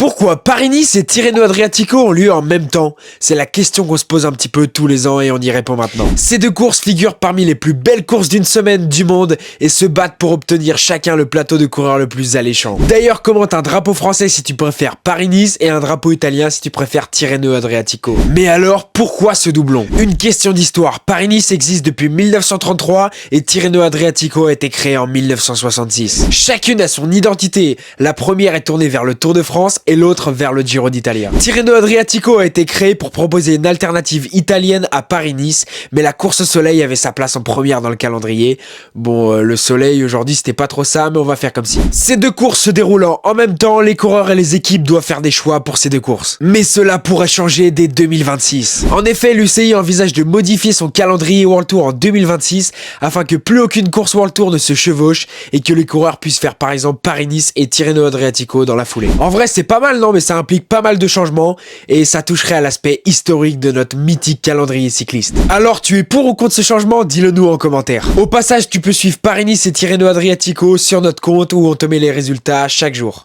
Pourquoi Paris-Nice et Tirreno-Adriatico ont lieu en même temps? C'est la question qu'on se pose un petit peu tous les ans et on y répond maintenant. Ces deux courses figurent parmi les plus belles courses d'une semaine du monde et se battent pour obtenir chacun le plateau de coureur le plus alléchant. D'ailleurs, commente un drapeau français si tu préfères Paris-Nice et un drapeau italien si tu préfères Tirreno-Adriatico. Mais alors, pourquoi ce doublon? Une question d'histoire. Paris-Nice existe depuis 1933 et Tirreno-Adriatico a été créé en 1966. Chacune a son identité. La première est tournée vers le Tour de France et l'autre vers le Giro d'Italia. Tirreno-Adriatico a été créé pour proposer une alternative italienne à Paris-Nice, mais la course au soleil avait sa place en première dans le calendrier. Bon, le soleil aujourd'hui c'était pas trop ça, mais on va faire comme si. Ces deux courses se déroulant en même temps, les coureurs et les équipes doivent faire des choix pour ces deux courses. Mais cela pourrait changer dès 2026. En effet, l'UCI envisage de modifier son calendrier World Tour en 2026 afin que plus aucune course World Tour ne se chevauche et que les coureurs puissent faire par exemple Paris-Nice et Tirreno-Adriatico dans la foulée. En vrai, c'est pas mal, non, mais ça implique pas mal de changements et ça toucherait à l'aspect historique de notre mythique calendrier cycliste. Alors, tu es pour ou contre ce changement? Dis-le nous en commentaire. Au passage, tu peux suivre Paris-Nice et Tirreno-Adriatico sur notre compte où on te met les résultats chaque jour.